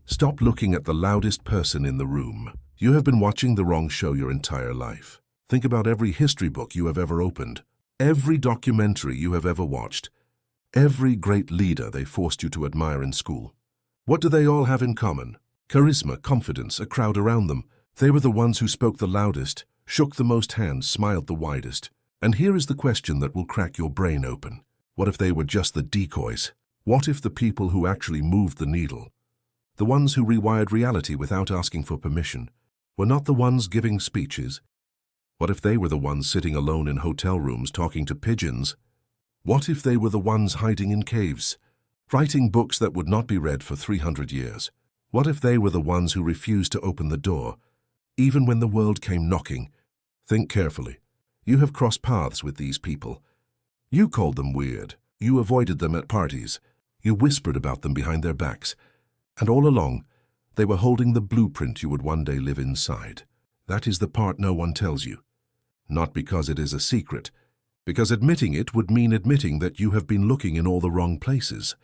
Stop looking at the loudest person in the room. You have been watching the wrong show your entire life. Think about every history book you have ever opened, every documentary you have ever watched, every great leader they forced you to admire in school. What do they all have in common? Charisma, confidence, a crowd around them. They were the ones who spoke the loudest, shook the most hands, smiled the widest. And here is the question that will crack your brain open. What if they were just the decoys? What if the people who actually moved the needle, the ones who rewired reality without asking for permission, were not the ones giving speeches? What if they were the ones sitting alone in hotel rooms talking to pigeons? What if they were the ones hiding in caves, writing books that would not be read for 300 years? What if they were the ones who refused to open the door, even when the world came knocking? Think carefully. You have crossed paths with these people. You called them weird. You avoided them at parties. You whispered about them behind their backs. And all along, they were holding the blueprint you would one day live inside. That is the part no one tells you. Not because it is a secret, because admitting it would mean admitting that you have been looking in all the wrong places.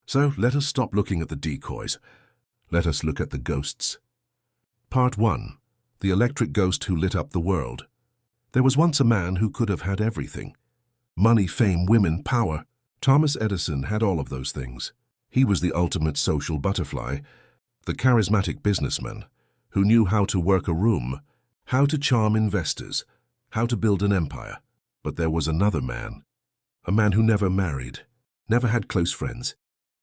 So let us stop looking at the decoys. Let us look at the ghosts. Part 1. The electric ghost who lit up the world. There was once a man who could have had everything. Money, fame, women, power. Thomas Edison had all of those things. He was the ultimate social butterfly, the charismatic businessman who knew how to work a room, how to charm investors, how to build an empire. But there was another man, a man who never married, never had close friends,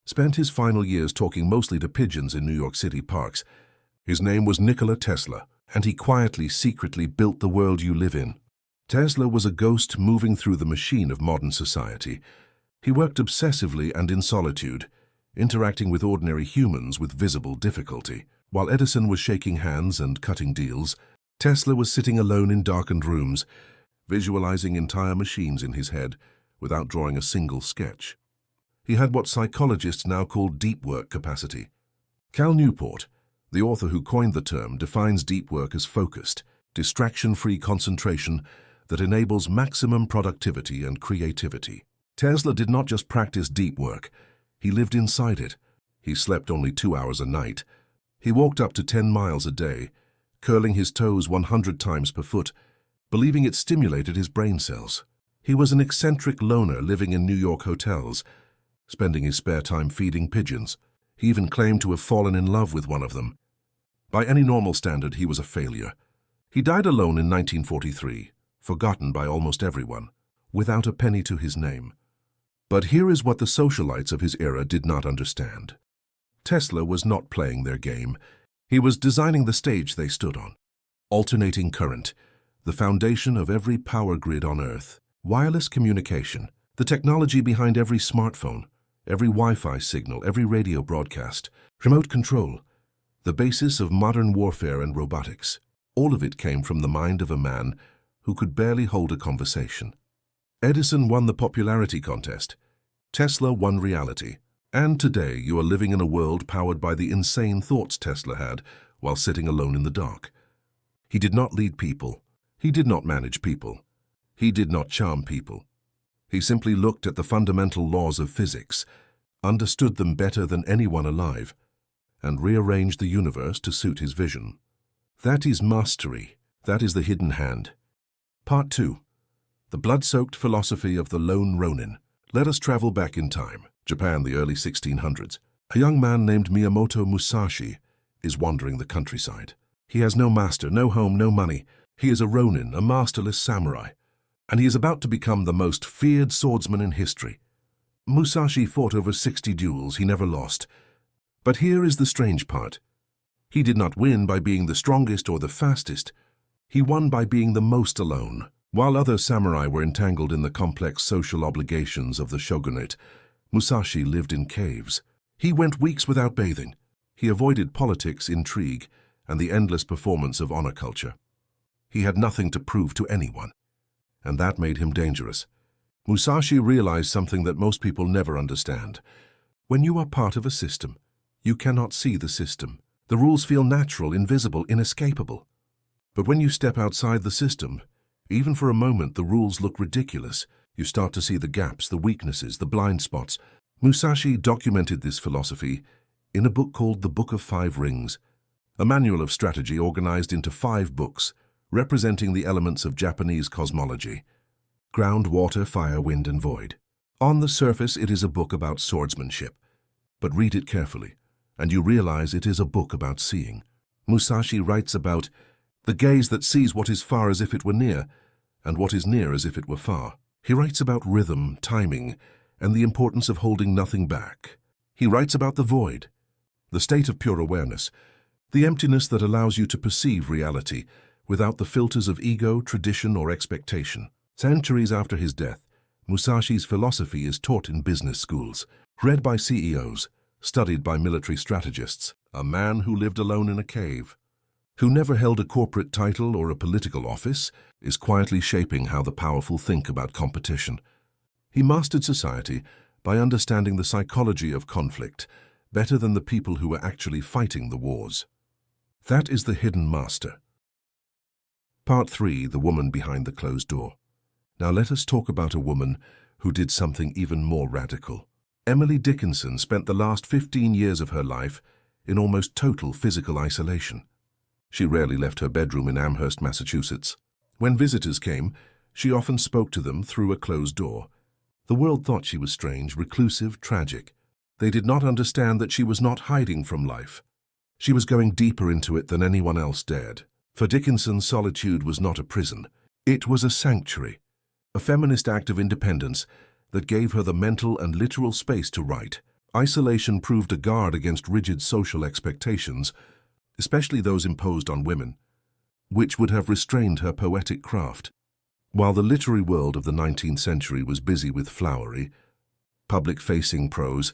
spent his final years talking mostly to pigeons in New York City parks. His name was Nikola Tesla, and he quietly, secretly built the world you live in. Tesla was a ghost moving through the machine of modern society. He worked obsessively and in solitude, interacting with ordinary humans with visible difficulty. While Edison was shaking hands and cutting deals, Tesla was sitting alone in darkened rooms, visualizing entire machines in his head without drawing a single sketch. He had what psychologists now call deep work capacity. Cal Newport, the author who coined the term, defines deep work as focused, distraction-free concentration that enables maximum productivity and creativity. Tesla did not just practice deep work, he lived inside it. He slept only 2 hours a night. He walked up to 10 miles a day, curling his toes 100 times per foot, believing it stimulated his brain cells. He was an eccentric loner living in New York hotels, spending his spare time feeding pigeons. He even claimed to have fallen in love with one of them. By any normal standard, he was a failure. He died alone in 1943, forgotten by almost everyone, without a penny to his name. But here is what the socialites of his era did not understand. Tesla was not playing their game. He was designing the stage they stood on. Alternating current, the foundation of every power grid on Earth. Wireless communication, the technology behind every smartphone, every Wi-Fi signal, every radio broadcast. Remote control, the basis of modern warfare and robotics. All of it came from the mind of a man who could barely hold a conversation. Edison won the popularity contest. Tesla won reality. And today you are living in a world powered by the insane thoughts Tesla had while sitting alone in the dark. He did not lead people. He did not manage people. He did not charm people. He simply looked at the fundamental laws of physics, understood them better than anyone alive, and rearranged the universe to suit his vision. That is mastery. That is the hidden hand. Part 2. The blood-soaked philosophy of the lone Ronin. Let us travel back in time. Japan, the early 1600s. A young man named Miyamoto Musashi is wandering the countryside. He has no master, no home, no money. He is a Ronin, a masterless samurai, and he is about to become the most feared swordsman in history. Musashi fought over 60 duels. He never lost. But here is the strange part. He did not win by being the strongest or the fastest. He won by being the most alone. While other samurai were entangled in the complex social obligations of the shogunate, Musashi lived in caves. He went weeks without bathing. He avoided politics, intrigue, and the endless performance of honor culture. He had nothing to prove to anyone, and that made him dangerous. Musashi realized something that most people never understand. When you are part of a system, you cannot see the system. The rules feel natural, invisible, inescapable. But when you step outside the system, even for a moment, the rules look ridiculous. You start to see the gaps, the weaknesses, the blind spots. Musashi documented this philosophy in a book called The Book of Five Rings, a manual of strategy organized into 5 books representing the elements of Japanese cosmology: ground, water, fire, wind, and void. On the surface, it is a book about swordsmanship, but read it carefully, and you realize it is a book about seeing. Musashi writes about the gaze that sees what is far as if it were near, and what is near as if it were far. He writes about rhythm, timing, and the importance of holding nothing back. He writes about the void, the state of pure awareness, the emptiness that allows you to perceive reality without the filters of ego, tradition, or expectation. Centuries after his death, Musashi's philosophy is taught in business schools, read by CEOs, studied by military strategists. A man who lived alone in a cave, who never held a corporate title or a political office, is quietly shaping how the powerful think about competition. He mastered society by understanding the psychology of conflict better than the people who were actually fighting the wars. That is the hidden master. Part 3: The Woman Behind the Closed Door. Now let us talk about a woman who did something even more radical. Emily Dickinson spent the last 15 years of her life in almost total physical isolation. She rarely left her bedroom in Amherst, Massachusetts. When visitors came, she often spoke to them through a closed door. The world thought she was strange, reclusive, tragic. They did not understand that she was not hiding from life. She was going deeper into it than anyone else dared. For Dickinson, solitude was not a prison. It was a sanctuary, a feminist act of independence that gave her the mental and literal space to write. Isolation proved a guard against rigid social expectations, especially those imposed on women, which would have restrained her poetic craft. While the literary world of the 19th century was busy with flowery, public-facing prose,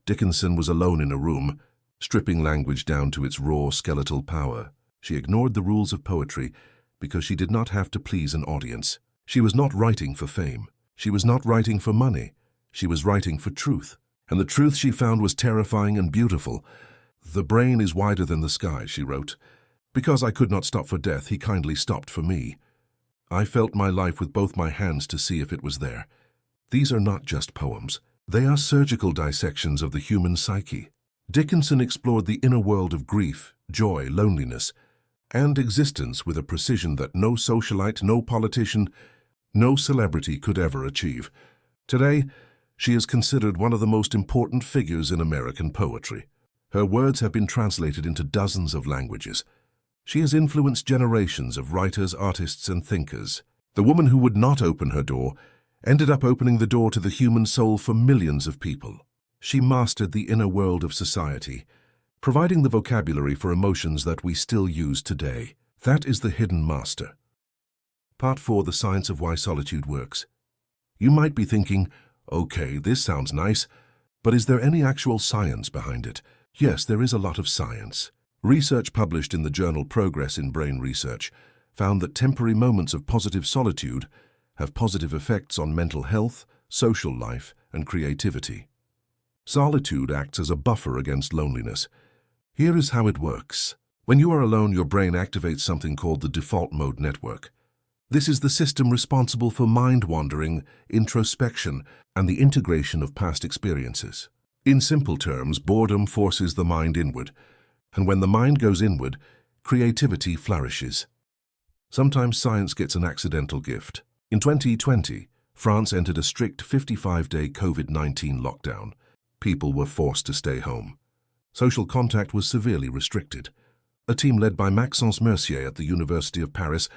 Dickinson was alone in a room, stripping language down to its raw skeletal power. She ignored the rules of poetry because she did not have to please an audience. She was not writing for fame. She was not writing for money. She was writing for truth. And the truth she found was terrifying and beautiful. "The brain is wider than the sky," she wrote. "Because I could not stop for death, he kindly stopped for me. I felt my life with both my hands to see if it was there." These are not just poems. They are surgical dissections of the human psyche. Dickinson explored the inner world of grief, joy, loneliness, and existence with a precision that no socialite, no politician, no celebrity could ever achieve. Today, she is considered one of the most important figures in American poetry. Her words have been translated into dozens of languages. She has influenced generations of writers, artists, and thinkers. The woman who would not open her door ended up opening the door to the human soul for millions of people. She mastered the inner world of society, providing the vocabulary for emotions that we still use today. That is the hidden master. Part 4: The Science of Why Solitude Works. You might be thinking, okay, this sounds nice, but is there any actual science behind it? Yes, there is a lot of science. Research published in the journal Progress in Brain Research found that temporary moments of positive solitude have positive effects on mental health, social life, and creativity. Solitude acts as a buffer against loneliness. Here is how it works. When you are alone, your brain activates something called the default mode network. This is the system responsible for mind-wandering, introspection, and the integration of past experiences. In simple terms, boredom forces the mind inward, and when the mind goes inward, creativity flourishes. Sometimes science gets an accidental gift. In 2020, France entered a strict 55-day COVID-19 lockdown. People were forced to stay home. Social contact was severely restricted. A team led by Maxence Mercier at the University of Paris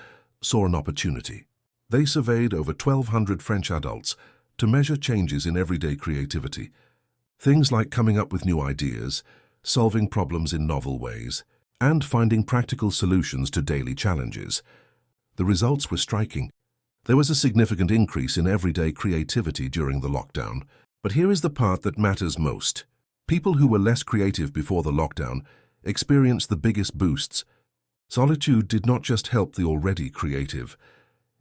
saw an opportunity. They surveyed over 1,200 French adults to measure changes in everyday creativity. Things like coming up with new ideas, solving problems in novel ways, and finding practical solutions to daily challenges. The results were striking. There was a significant increase in everyday creativity during the lockdown. But here is the part that matters most. People who were less creative before the lockdown experienced the biggest boosts. Solitude did not just help the already creative.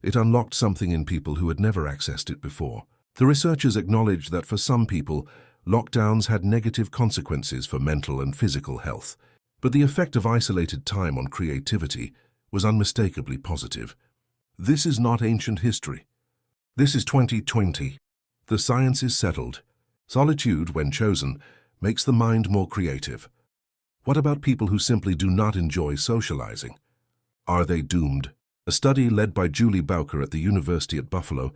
It unlocked something in people who had never accessed it before. The researchers acknowledged that for some people, lockdowns had negative consequences for mental and physical health. But the effect of isolated time on creativity was unmistakably positive. This is not ancient history. This is 2020. The science is settled. Solitude, when chosen, makes the mind more creative. What about people who simply do not enjoy socializing? Are they doomed? A study led by Bowker at the University at Buffalo,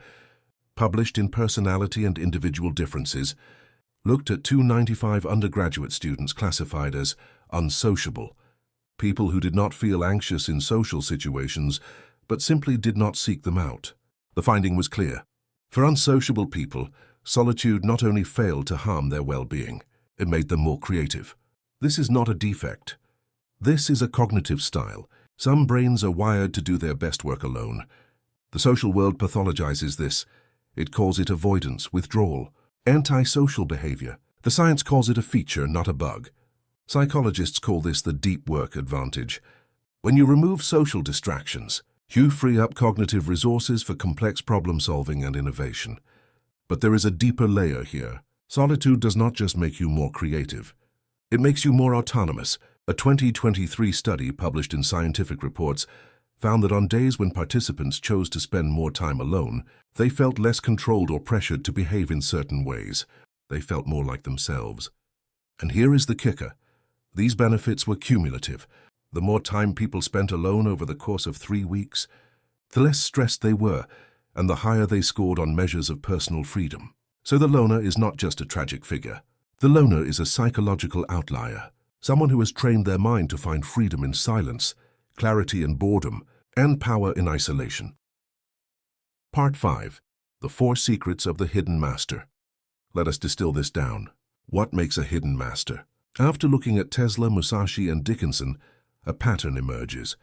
published in Personality and Individual Differences, looked at 295 undergraduate students classified as unsociable, people who did not feel anxious in social situations but simply did not seek them out. The finding was clear. For unsociable people, solitude not only failed to harm their well-being, it made them more creative. This is not a defect. This is a cognitive style. Some brains are wired to do their best work alone. The social world pathologizes this. It calls it avoidance, withdrawal, antisocial behavior. The science calls it a feature, not a bug. Psychologists call this the deep work advantage. When you remove social distractions, you free up cognitive resources for complex problem-solving and innovation. But there is a deeper layer here. Solitude does not just make you more creative. It makes you more autonomous. A 2023 study published in Scientific Reports found that on days when participants chose to spend more time alone, they felt less controlled or pressured to behave in certain ways. They felt more like themselves. And here is the kicker. These benefits were cumulative. The more time people spent alone over the course of 3 weeks, the less stressed they were, and the higher they scored on measures of personal freedom. So the loner is not just a tragic figure. The loner is a psychological outlier, someone who has trained their mind to find freedom in silence, clarity in boredom, and power in isolation. Part 5. The 4 Secrets of the Hidden Master. Let us distill this down. What makes a hidden master? After looking at Tesla, Musashi, and Dickinson, a pattern emerges.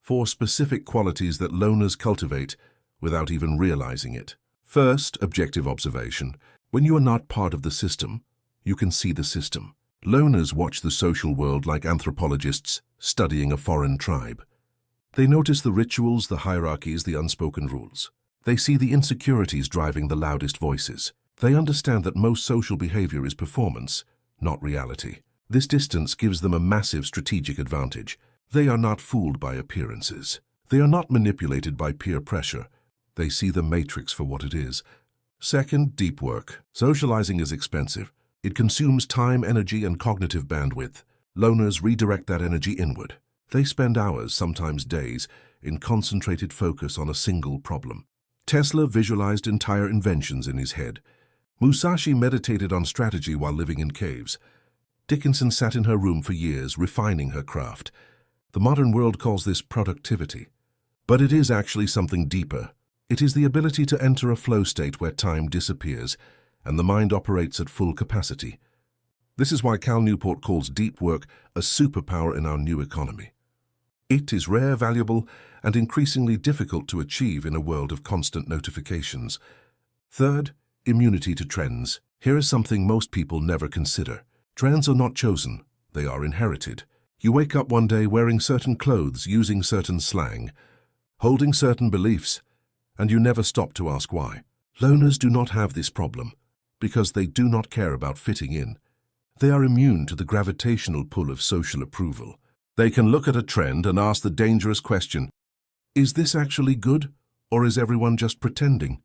4 specific qualities that loners cultivate without even realizing it. First, objective observation. When you are not part of the system, you can see the system. Loners watch the social world like anthropologists studying a foreign tribe. They notice the rituals, the hierarchies, the unspoken rules. They see the insecurities driving the loudest voices. They understand that most social behavior is performance, not reality. This distance gives them a massive strategic advantage. They are not fooled by appearances. They are not manipulated by peer pressure. They see the matrix for what it is. Second, deep work. Socializing is expensive. It consumes time, energy, and cognitive bandwidth. Loners redirect that energy inward. They spend hours, sometimes days, in concentrated focus on a single problem. Tesla visualized entire inventions in his head. Musashi meditated on strategy while living in caves. Dickinson sat in her room for years, refining her craft. The modern world calls this productivity. But it is actually something deeper. It is the ability to enter a flow state where time disappears and the mind operates at full capacity. This is why Cal Newport calls deep work a superpower in our new economy. It is rare, valuable, and increasingly difficult to achieve in a world of constant notifications. Third, immunity to trends. Here is something most people never consider. Trends are not chosen, they are inherited. You wake up one day wearing certain clothes, using certain slang, holding certain beliefs, and you never stop to ask why. Loners do not have this problem because they do not care about fitting in. They are immune to the gravitational pull of social approval. They can look at a trend and ask the dangerous question, is this actually good, or is everyone just pretending?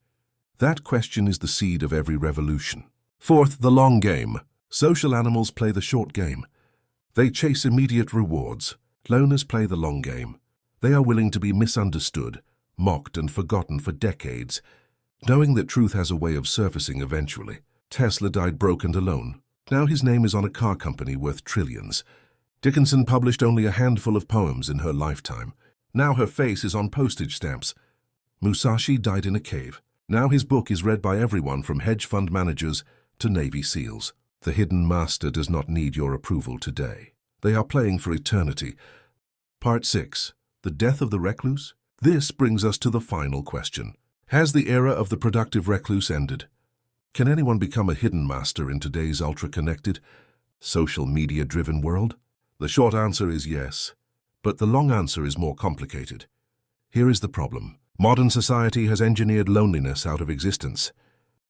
That question is the seed of every revolution. Fourth, the long game. Social animals play the short game. They chase immediate rewards. Loners play the long game. They are willing to be misunderstood, mocked, and forgotten for decades, knowing that truth has a way of surfacing eventually. Tesla died broke and alone. Now his name is on a car company worth trillions. Dickinson published only a handful of poems in her lifetime. Now her face is on postage stamps. Musashi died in a cave. Now his book is read by everyone from hedge fund managers to Navy SEALs. The hidden master does not need your approval today. They are playing for eternity. Part 6. The Death of the Recluse? This brings us to the final question. Has the era of the productive recluse ended? Can anyone become a hidden master in today's ultra-connected, social media-driven world? The short answer is yes, but the long answer is more complicated. Here is the problem. Modern society has engineered loneliness out of existence.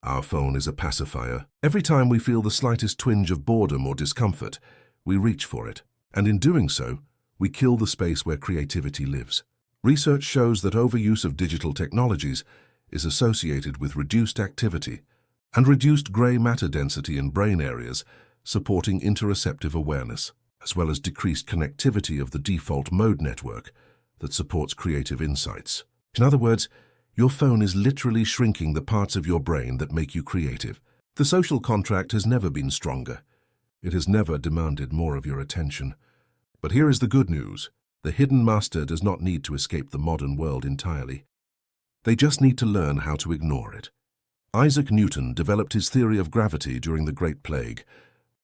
Our phone is a pacifier. Every time we feel the slightest twinge of boredom or discomfort, we reach for it. And in doing so, we kill the space where creativity lives. Research shows that overuse of digital technologies is associated with reduced activity and reduced gray matter density in brain areas supporting interoceptive awareness, as well as decreased connectivity of the default mode network that supports creative insights. In other words, your phone is literally shrinking the parts of your brain that make you creative. The social contract has never been stronger. It has never demanded more of your attention. But here is the good news. The hidden master does not need to escape the modern world entirely. They just need to learn how to ignore it. Isaac Newton developed his theory of gravity during the Great Plague,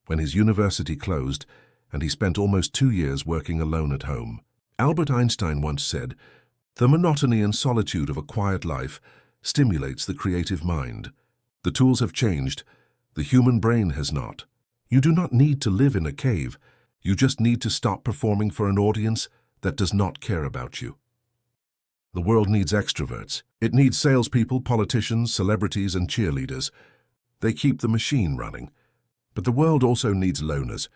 when his university closed and he spent almost 2 years working alone at home. Albert Einstein once said, "The monotony and solitude of a quiet life stimulates the creative mind." The tools have changed. The human brain has not. You do not need to live in a cave. You just need to stop performing for an audience that does not care about you. The world needs extroverts. It needs salespeople, politicians, celebrities, and cheerleaders. They keep the machine running. But the world also needs loners,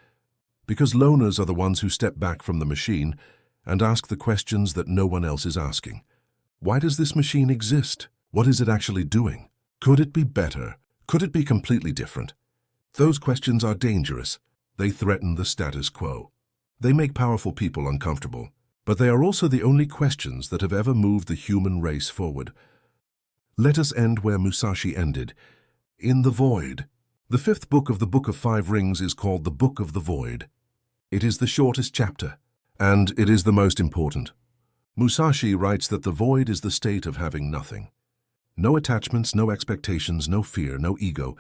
because loners are the ones who step back from the machine and ask the questions that no one else is asking. Why does this machine exist? What is it actually doing? Could it be better? Could it be completely different? Those questions are dangerous. They threaten the status quo. They make powerful people uncomfortable. But they are also the only questions that have ever moved the human race forward. Let us end where Musashi ended, in the void. The 5th book of the Book of 5 Rings is called the Book of the Void. It is the shortest chapter, and it is the most important. Musashi writes that the void is the state of having nothing. No attachments, no expectations, no fear, no ego.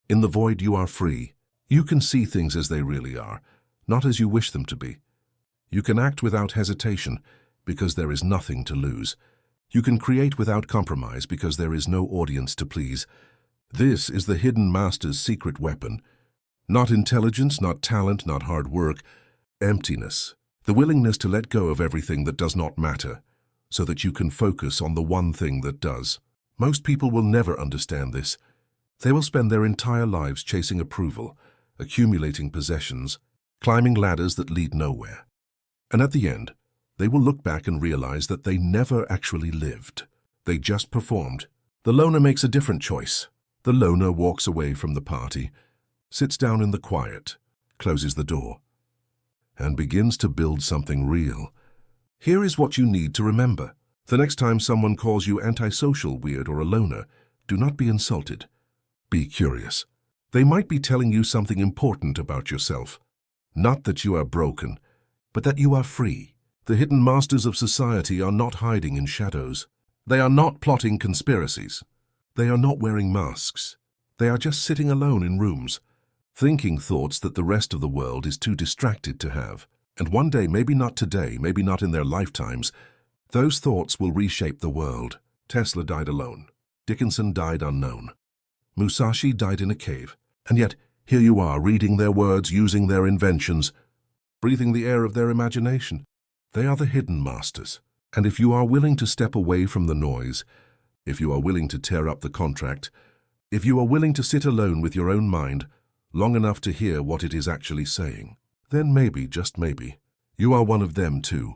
In the void you are free. You can see things as they really are, not as you wish them to be. You can act without hesitation because there is nothing to lose. You can create without compromise because there is no audience to please. This is the hidden master's secret weapon. Not intelligence, not talent, not hard work. Emptiness. The willingness to let go of everything that does not matter so that you can focus on the one thing that does. Most people will never understand this. They will spend their entire lives chasing approval, accumulating possessions, climbing ladders that lead nowhere. And at the end, they will look back and realize that they never actually lived. They just performed. The loner makes a different choice. The loner walks away from the party, sits down in the quiet, closes the door, and begins to build something real. Here is what you need to remember. The next time someone calls you antisocial, weird, or a loner, do not be insulted. Be curious. They might be telling you something important about yourself. Not that you are broken, but that you are free. The hidden masters of society are not hiding in shadows. They are not plotting conspiracies. They are not wearing masks. They are just sitting alone in rooms, thinking thoughts that the rest of the world is too distracted to have. And one day, maybe not today, maybe not in their lifetimes, those thoughts will reshape the world. Tesla died alone. Dickinson died unknown. Musashi died in a cave. And yet, here you are, reading their words, using their inventions, breathing the air of their imagination. They are the hidden masters. And if you are willing to step away from the noise, if you are willing to tear up the contract, if you are willing to sit alone with your own mind long enough to hear what it is actually saying, then maybe, just maybe, you are one of them too.